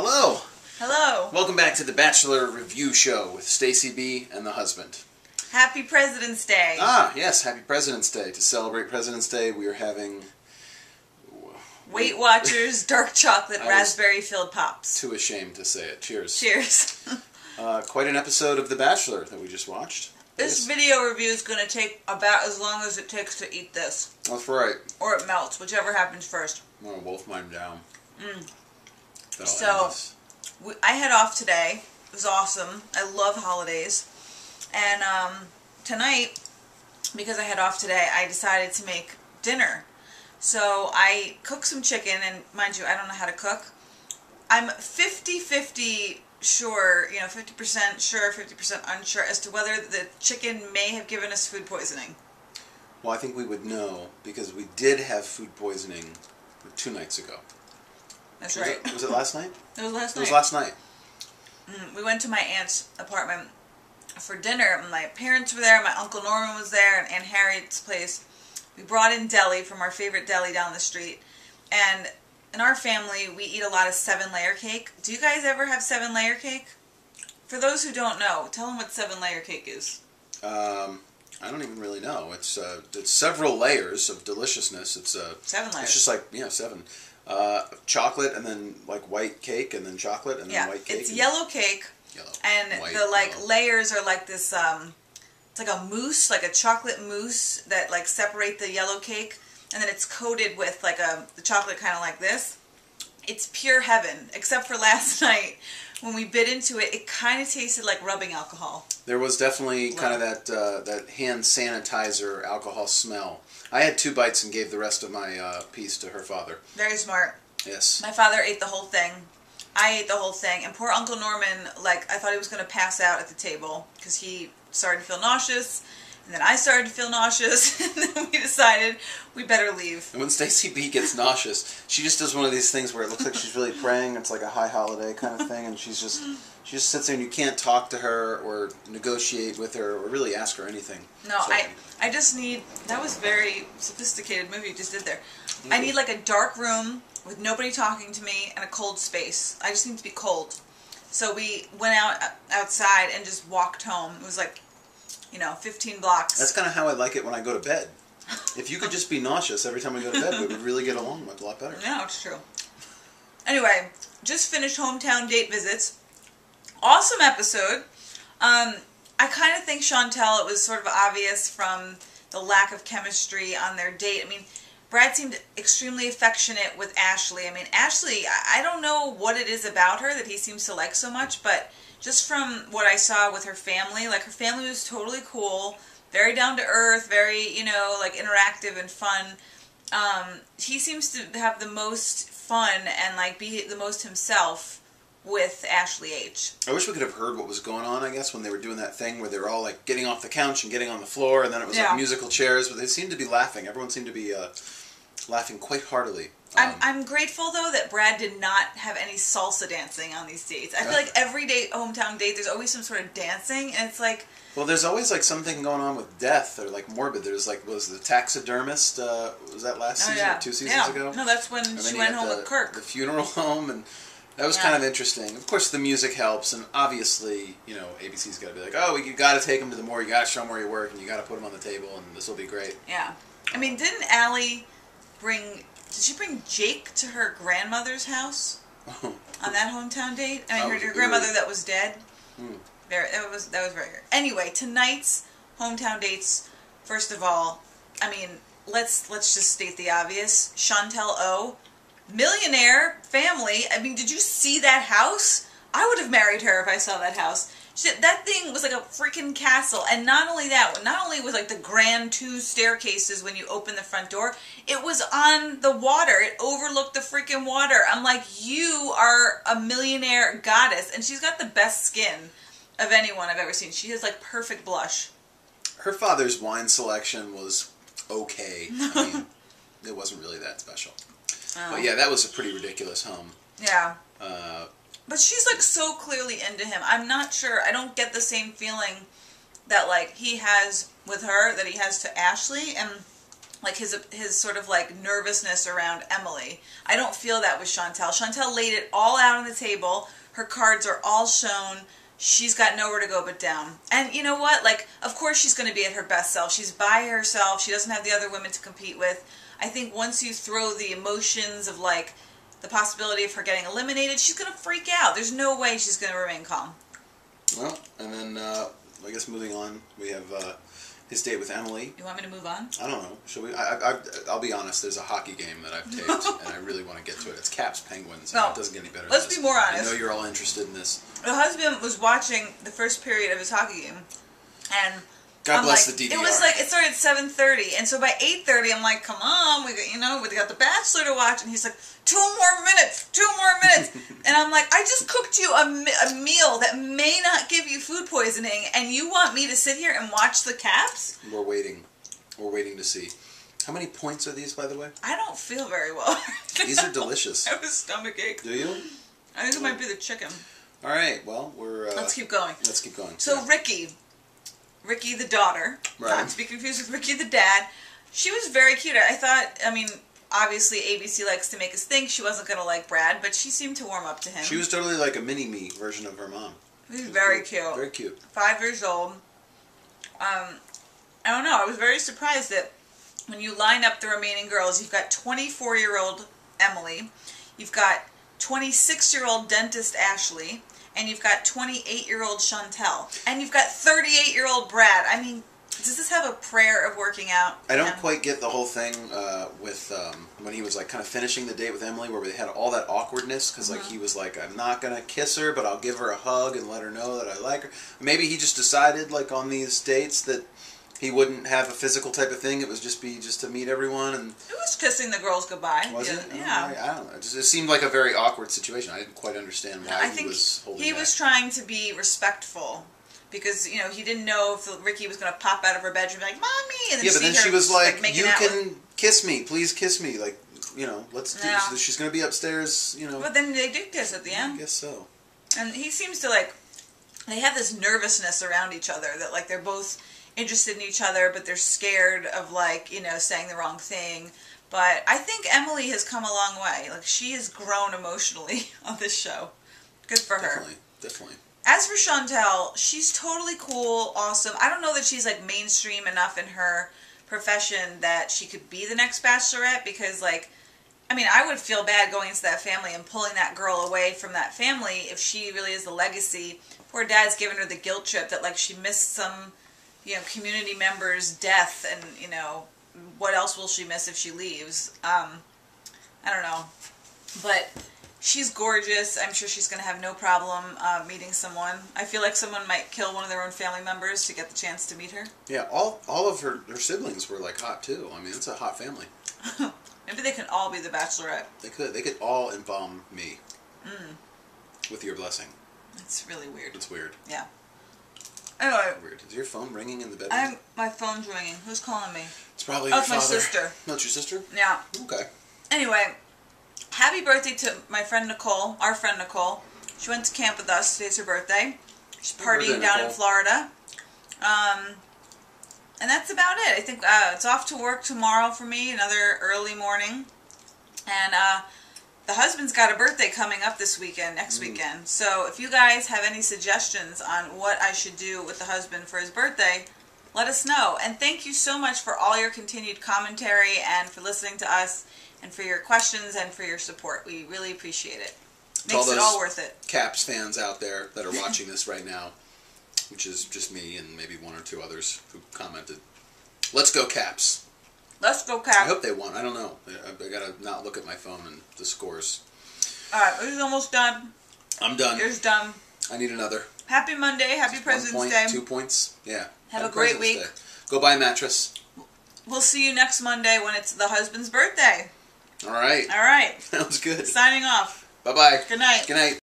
Hello. Hello. Welcome back to the Bachelor Review Show with Stacy B and the husband. Happy President's Day. Ah, yes, happy President's Day. To celebrate President's Day, we are having... Weight Watchers dark chocolate raspberry-filled pops. Too ashamed to say it. Cheers. Cheers. Quite an episode of The Bachelor that we just watched. This video review is going to take about as long as it takes to eat this. That's right. Or it melts, whichever happens first. I'm going to wolf mine down. So, I had off today. It was awesome. I love holidays. And tonight, because I had off today, I decided to make dinner. So I cooked some chicken, and mind you, I don't know how to cook. I'm 50-50 sure, 50% sure, 50% unsure as to whether the chicken may have given us food poisoning. Well, I think we would know because we did have food poisoning 2 nights ago. That's right. Was it last night? It was last night. It was last night. We went to my aunt's apartment for dinner. My parents were there, my Uncle Norman was there, and Aunt Harriet's place. We brought in deli from our favorite deli down the street. And in our family, we eat a lot of 7-layer cake. Do you guys ever have 7-layer cake? For those who don't know, tell them what 7-layer cake is. I don't even really know. It's several layers of deliciousness. It's 7 layers. It's just like 7. Chocolate and then like white cake and then chocolate and then white cake. It's yellow cake. Yellow. And white, the layers are like this. It's like a mousse, like a chocolate mousse that like separate the yellow cake, and then it's coated with like the chocolate kind of like this. It's pure heaven, except for last night when we bit into it. It kind of tasted like rubbing alcohol. There was definitely kind of that hand sanitizer alcohol smell. I had 2 bites and gave the rest of my piece to her father. Very smart. Yes. My father ate the whole thing. I ate the whole thing, and poor Uncle Norman, like, I thought he was going to pass out at the table because he started to feel nauseous, and then I started to feel nauseous, and then we decided we better leave. And when Stacy B gets nauseous, she just does one of these things where it looks like she's really praying. It's like a high holiday kind of thing, and she just sits there, and you can't talk to her or negotiate with her or really ask her anything. No, so, I just need, that was very sophisticated move you just did there. I need like a dark room with nobody talking to me and a cold space. I just need to be cold. So we went outside and just walked home. It was like, 15 blocks. That's kind of how I like it when I go to bed. If you could just be nauseous every time we go to bed, we would really get along a lot better. Yeah, it's true. Anyway, just finished hometown date visits. Awesome episode. I kind of think Chantel, it was sort of obvious from the lack of chemistry on their date. I mean, Brad seemed extremely affectionate with Ashley. I mean, Ashley, I don't know what it is about her that he seems to like so much, but just from what I saw with her family, like her family was totally cool, very down to earth, very, like interactive and fun. He seems to have the most fun and like be the most himself with Ashley H. I wish we could have heard what was going on, I guess, when they were doing that thing where they were all like getting off the couch and getting on the floor, and then it was like musical chairs, but they seemed to be laughing. Everyone seemed to be laughing quite heartily. I'm grateful, though, that Brad did not have any salsa dancing on these dates. I feel like every hometown date, there's always some sort of dancing, and it's like... Well, there's always like something going on with death, or like morbid. There's like, was the taxidermist, was that last season or 2 seasons ago? No, that's when she went home with Kirk. The funeral home, and that was kind of interesting. Of course, the music helps, and obviously, ABC's got to be like, oh, you got to take them to the morgue, you got to show them where you work, and you got to put them on the table, and this will be great. Yeah. I mean, didn't Allie did she bring Jake to her grandmother's house on that hometown date? I mean, her grandmother that was dead. That was very good. Anyway, tonight's hometown dates, first of all, I mean, let's just state the obvious. Chantel O, millionaire family. I mean, did you see that house? I would have married her if I saw that house. That thing was like a freaking castle. And not only that, not only was like the grand 2 staircases when you open the front door, it was on the water. It overlooked the freaking water. I'm like, you are a millionaire goddess. And she's got the best skin of anyone I've ever seen. She has like perfect blush. Her father's wine selection was okay. I mean, it wasn't really that special. Oh. But yeah, that was a pretty ridiculous home. Yeah. But she's like so clearly into him. I'm not sure. I don't get the same feeling that like he has with her that he has to Ashley. And like his sort of like nervousness around Emily. I don't feel that with Chantel. Chantel laid it all out on the table. Her cards are all shown. She's got nowhere to go but down. And you know what? Like, of course she's going to be at her best self. She's by herself. She doesn't have the other women to compete with. I think once you throw the emotions of, like, the possibility of her getting eliminated, she's going to freak out. There's no way she's going to remain calm. Well, and then, I guess moving on, we have his date with Emily. You want me to move on? I don't know. Should we? I'll be honest. There's a hockey game that I've taped, and I really want to get to it. It's Caps Penguins. No. It doesn't get any better. Let's than this. be more honest. I know you're all interested in this. The husband was watching the first period of his hockey game, and God I'm bless like, the DVR. it was like, it started at 7:30, and so by 8:30, I'm like, come on, we got The Bachelor to watch, and he's like, 2 more minutes, and I'm like, I just cooked you a meal that may not give you food poisoning, and you want me to sit here and watch the Caps? We're waiting to see. How many points are these, by the way? I don't feel very well. These are delicious. I have a stomach ache. Do you? I think it might be the chicken. All right. Well, we're. Let's keep going. Let's keep going. So yeah. Ricky the daughter, right. Not to be confused with Ricky the dad, she was very cute. I thought, I mean, obviously ABC likes to make us think she wasn't going to like Brad, but she seemed to warm up to him. She was totally like a mini-me version of her mom. She was very cute. Very cute. 5 years old. I don't know, I was very surprised that when you line up the remaining girls, you've got 24-year-old Emily, you've got 26-year-old dentist Ashley, and you've got 28-year-old Chantel, and you've got 38-year-old Brad. I mean, does this have a prayer of working out? I don't quite get the whole thing with when he was like kind of finishing the date with Emily, where they had all that awkwardness because like he was like, I'm not gonna kiss her, but I'll give her a hug and let her know that I like her. Maybe he just decided like on these dates that he wouldn't have a physical type of thing. It was just to meet everyone. And it was kissing the girls goodbye. Was it? Yeah. I don't know. It seemed like a very awkward situation. I didn't quite understand why he was holding he back. was trying to be respectful. Because, he didn't know if Ricky was going to pop out of her bedroom and be like, Mommy! And then but then her, she was like, making you out can kiss me. Please kiss me. Like, let's do Yeah. She's going to be upstairs, But then they did kiss at the end. I guess so. And he seems to, they have this nervousness around each other. That, they're both interested in each other, but they're scared of, saying the wrong thing. But I think Emily has come a long way. She has grown emotionally on this show. Good for her. Definitely. As for Chantel, she's totally cool, awesome. I don't know that she's mainstream enough in her profession that she could be the next Bachelorette because I would feel bad going into that family and pulling that girl away from that family if she really is the legacy. Poor dad's giving her the guilt trip that she missed some, community member's death and, what else will she miss if she leaves? I don't know. But she's gorgeous. I'm sure she's going to have no problem meeting someone. I feel like someone might kill one of their own family members to get the chance to meet her. Yeah, all of her siblings were hot too. I mean, it's a hot family. Maybe they can all be the Bachelorette. They could all embalm me. With your blessing. It's really weird. It's weird. Yeah. Anyway. Weird. Is your phone ringing in the bedroom? My phone's ringing. Who's calling me? It's probably your father. My sister. No, it's your sister? Yeah. Okay. Anyway, happy birthday to my friend Nicole, our friend Nicole. She went to camp with us. Today's her birthday. She's partying down in Florida. And that's about it. I think it's off to work tomorrow for me, another early morning. And the husband's got a birthday coming up this weekend, next weekend. So if you guys have any suggestions on what I should do with the husband for his birthday, let us know. And thank you so much for all your continued commentary and for listening to us and for your questions and for your support. We really appreciate it. Makes it all worth it. Caps fans out there that are watching this right now, which is just me and maybe one or two others who commented. Let's go Caps. Let's go Caps. I hope they won. I don't know. I gotta not look at my phone and the scores. Alright, this is almost done. I'm done. Yours done. I need another. Happy Monday. Happy President's Day. 2 points. Yeah. Have a great week. Go buy a mattress. We'll see you next Monday when it's the husband's birthday. All right. All right. Sounds good. Signing off. Bye-bye. Good night. Good night.